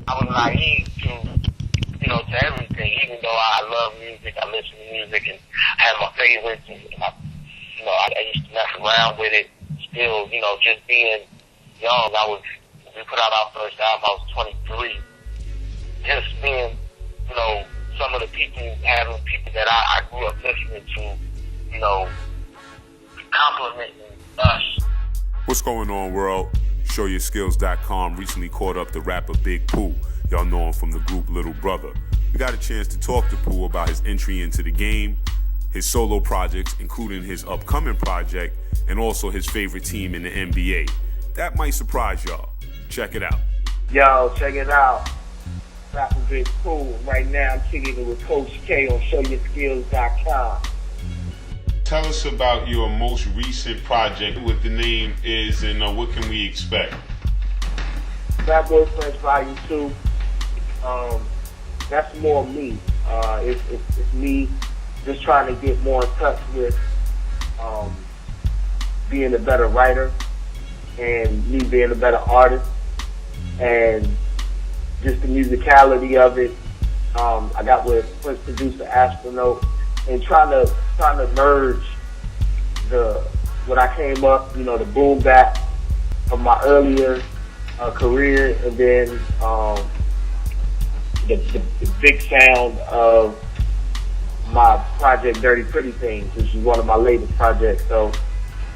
I was naive to everything. Even though I love music, I listen to music and I have my favorites, and I used to mess around with it. Still, just being young, we put out our first album, I was 23. Just being, some of the people that I grew up listening to, complimenting us. What's going on, world? ShowYourSkills.com recently caught up the rapper BIG POOH. Y'all know him from the group Little Brother. We got a chance to talk to POOH about his entry into the game, his solo projects, including his upcoming project, and also his favorite team in the NBA. That might surprise y'all. Check it out. Yo, check it out. Rapper BIG POOH. Right now, I'm kicking it with Coach K on ShowYourSkills.com. Tell us about your most recent project, what the name is, and what can we expect? Bad Boy French Volume 2. That's more me. It's me just trying to get more in touch with being a better writer and me being a better artist and just the musicality of it. I got with Prince producer Astronaut and trying to merge what I came up, the boom bap of my earlier career, and then the big sound of my project Dirty Pretty Things, which is one of my latest projects. So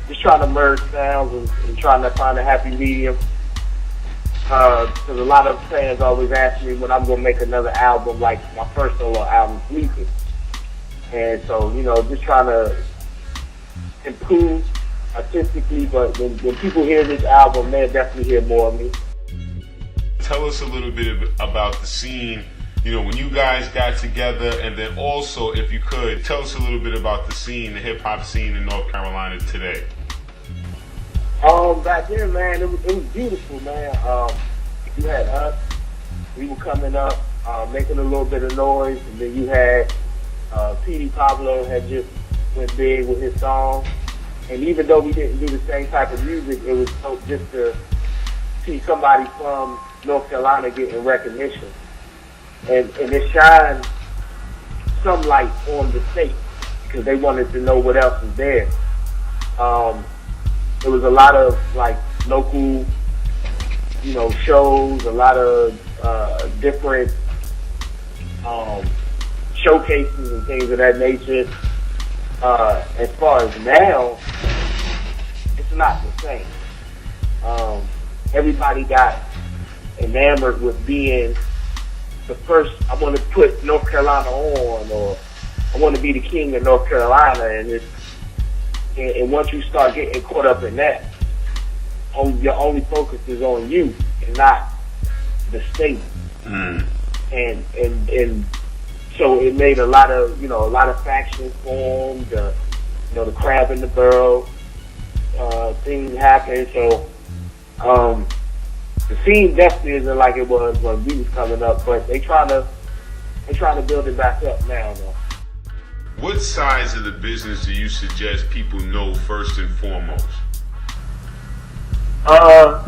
just trying to merge sounds and trying to find a happy medium. Because a lot of fans always ask me when I'm going to make another album, like my first solo album, Sleeping. And so, just trying to improve artistically, but when people hear this album, they'll definitely hear more of me. Tell us a little bit about the scene, when you guys got together, and then also, if you could, tell us a little bit about the scene, the hip-hop scene in North Carolina today. Back then, man, it was beautiful, man. You had us, we were coming up, making a little bit of noise, and then you had P.D. Pablo had just went big with his song. And even though we didn't do the same type of music, it was so just to see somebody from North Carolina getting recognition. And it shined some light on the state because they wanted to know what else was there. There was a lot of local, shows, a lot of different showcases and things of that nature. As far as now, it's not the same. Everybody got enamored with being the first. I want to put North Carolina on, or I want to be the king of North Carolina. And once you start getting caught up in that, your only focus is on you and not the state. And so it made a lot of factions formed, the crab in the barrel, things happened. So, the scene definitely isn't like it was when we was coming up, but they trying to build it back up now, though. What sides of the business do you suggest people know first and foremost? Well,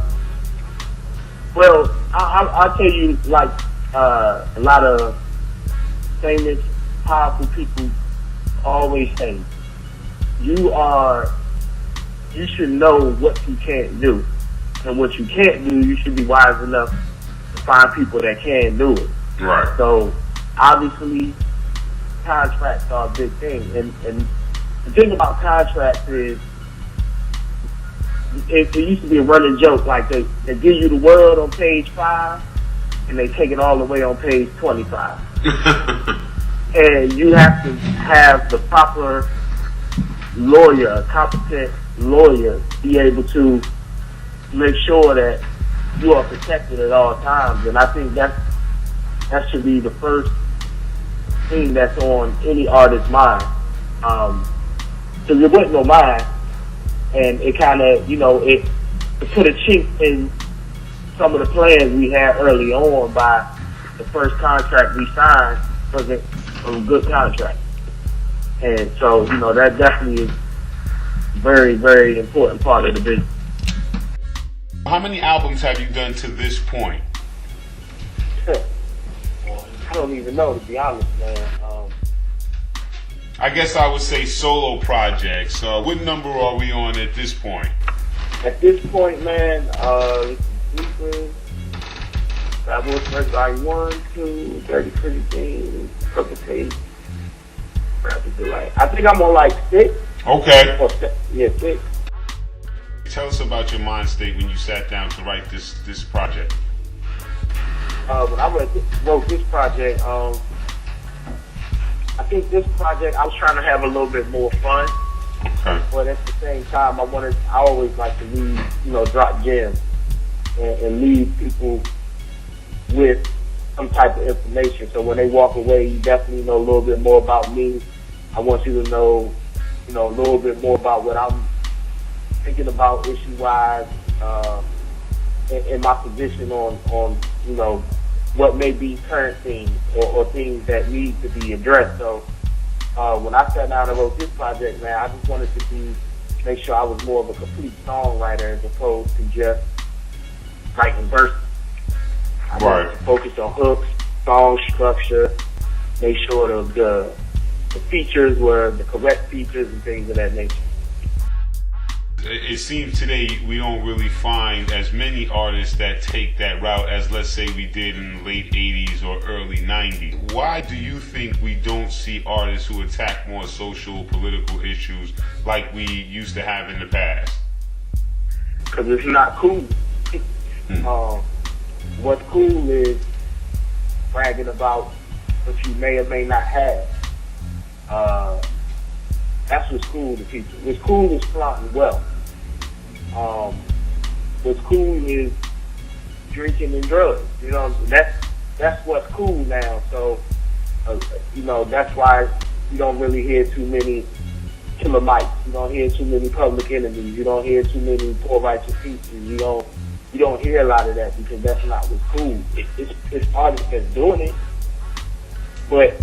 I'll tell you, a lot of famous, powerful people always say, you should know what you can't do. And what you can't do, you should be wise enough to find people that can do it. Right. So, obviously, contracts are a big thing. And the thing about contracts is, it used to be a running joke, like they give you the world on page 5, and they take it all the way on page 25. And you have to have the proper lawyer, a competent lawyer, be able to make sure that you are protected at all times. And I think that should be the first thing that's on any artist's mind. Because it wasn't on mine, and it kind of, it put a chink in some of the plans we had early on by the first contract we signed wasn't a good contract. And so, that definitely is a very, very important part of the business. How many albums have you done to this point? I don't even know, to be honest, man. I guess I would say solo projects. What number are we on at this point? At this point, man, Sleepers, Bad Boys First Volume 1, 2, Dirty Pretty Things, Purple Tape, Rapid Delight. I think I'm on like 6. Okay. Or, yeah, 6. Tell us about your mind state when you sat down to write this project. When I wrote this project, I think this project, I was trying to have a little bit more fun. Okay. But at the same time, I always like to leave, drop gems and leave people with some type of information. So when they walk away, you definitely know a little bit more about me. I want you to know, a little bit more about what I'm thinking about issue-wise, and my position on what may be current things or things that need to be addressed. So when I sat down and wrote this project, man, I just wanted to make sure I was more of a complete songwriter as opposed to just writing verses. I wanted to focus on hooks, song structure, make sure the features were the correct features and things of that nature. It seems today we don't really find as many artists that take that route as, let's say, we did in the late 80s or early 90s. Why do you think we don't see artists who attack more social, political issues like we used to have in the past? Because it's not cool. What's cool is bragging about what you may or may not have. That's what's cool to people. What's cool is flaunting wealth. What's cool is drinking and drugs. That's what's cool now. So, that's why you don't really hear too many killer mics. You don't hear too many public enemies. You don't hear too many poor righteous teachers. You don't hear a lot of that because that's not what's cool. It's artists that's doing it, but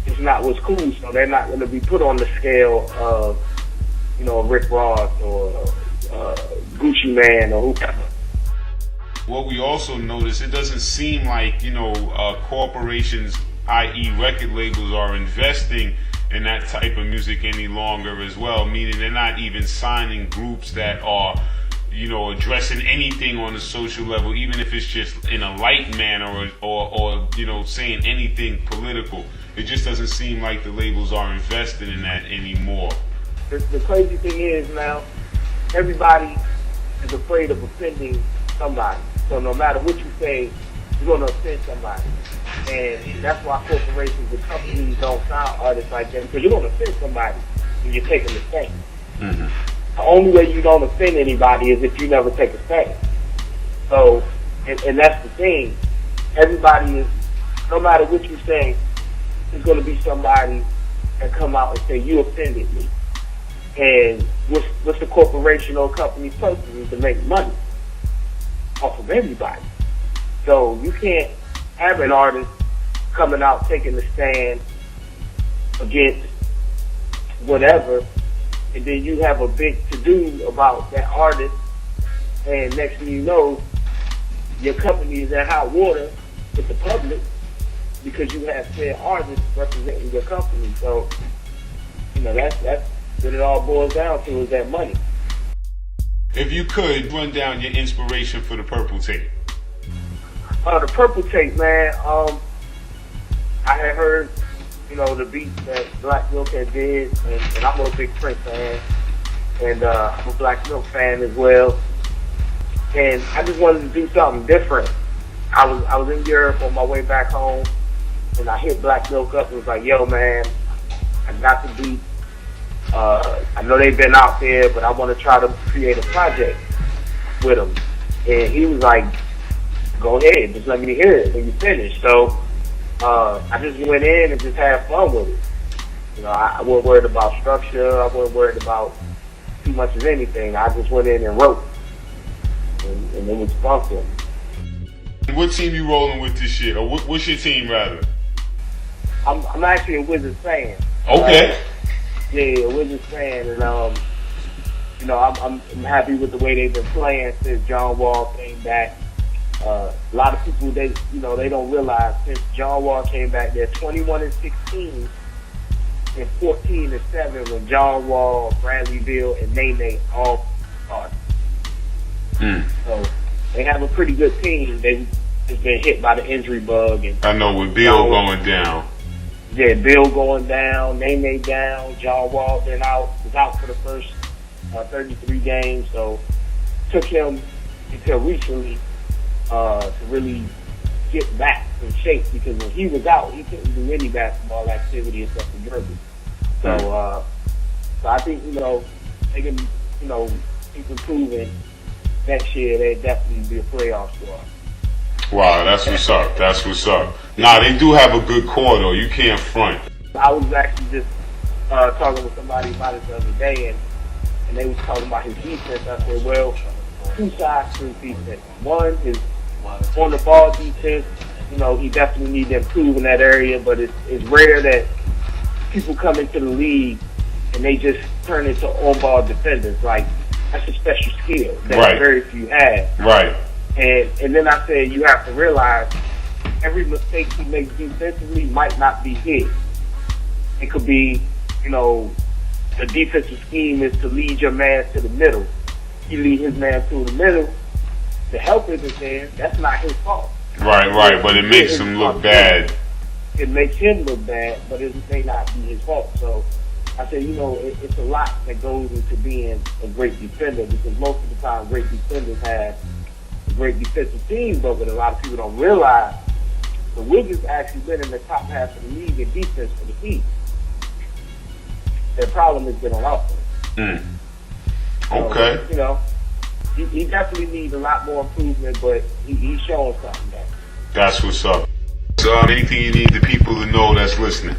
it's not what's cool, so they're not going to be put on the scale of, Rick Ross or Gucci Man or whoever. What we also notice, it doesn't seem like, corporations, i.e. record labels, are investing in that type of music any longer as well, meaning they're not even signing groups that are, addressing anything on a social level, even if it's just in a light manner or saying anything political. It just doesn't seem like the labels are investing in that anymore. The crazy thing is now, everybody is afraid of offending somebody. So no matter what you say, you're going to offend somebody. And that's why corporations and companies don't sign artists like that, because you're going to offend somebody when you're taking a stand. Mm-hmm. The only way you don't offend anybody is if you never take a stand. So, and that's the thing. Everybody is, no matter what you say, there's going to be somebody that come out and say, you offended me. And what's the corporation or company's purpose is to make money off of everybody. So you can't have an artist coming out taking a stand against whatever, and then you have a big to-do about that artist, and next thing you know, your company is in hot water with the public because you have said artists representing your company. So, that's what it all boils down to, is that money. If you could run down your inspiration for the Purple Tape. The Purple Tape, man, I had heard, the beat that Black Milk had did, and I'm a big Prince fan, and I'm a Black Milk fan as well. And I just wanted to do something different. I was in Europe on my way back home, and I hit Black Milk up and was like, yo, man, I got the beat. I know they've been out there, but I want to try to create a project with them. And he was like, go ahead, just let me hear it when you finish. So I just went in and just had fun with it. I wasn't worried about structure. I wasn't worried about too much of anything. I just went in and wrote. And it was fun for me. What team you rolling with this shit? Or what's your team, rather? I'm actually a Wizards fan. Okay. Yeah, a Wizards fan. And, I'm happy with the way they've been playing since John Wall came back. A lot of people, they don't realize since John Wall came back, they're 21-16 and 14-7 when John Wall, Bradley Beal, and Nene all started. So they have a pretty good team. They've just been hit by the injury bug. And I know with Beal going down. Yeah, Bill going down, Nene down, John Wall was out for the first 33 games. So took him until recently to really get back in shape, because when he was out, he couldn't do any basketball activity except for dribbling. So I think, they can, keep improving. Next year, they definitely be a playoff squad. Wow, that's what's up. That's what's up. Nah, they do have a good core, though. You can't front. I was actually just talking with somebody about it the other day, and they was talking about his defense. I said, well, two sides to his defense. One is on the ball defense. He definitely needs to improve in that area, but it's rare that people come into the league and they just turn into on-ball defenders. Like, that's a special skill that very few have. Right. And then I said, you have to realize every mistake he makes defensively might not be his. It could be, the defensive scheme is to lead your man to the middle. You lead his man to the middle. The help isn't there. That's not his fault. Right. But it makes him look bad. It makes him look bad, but it may not be his fault. So I said, it's a lot that goes into being a great defender, because most of the time great defenders have a great defensive team, but what a lot of people don't realize, the Wiggins actually been in the top half of the league in defense for the Heat. Their problem has been on offense. Okay. So, he definitely needs a lot more improvement, but he's showing something there. That's what's up. So anything you need the people to know that's listening?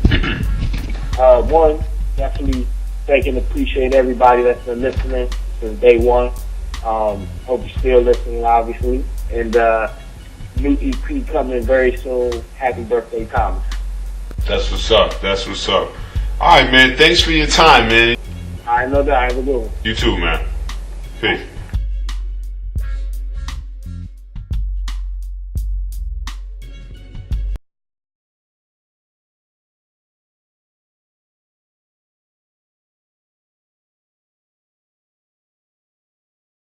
One, definitely thank and appreciate everybody that's been listening since day one. Hope you're still listening, obviously. And new EP coming very soon. Happy birthday, Thomas. That's what's up. That's what's up. All right, man. Thanks for your time, man. I know that. Have a good one. You too, man. Peace.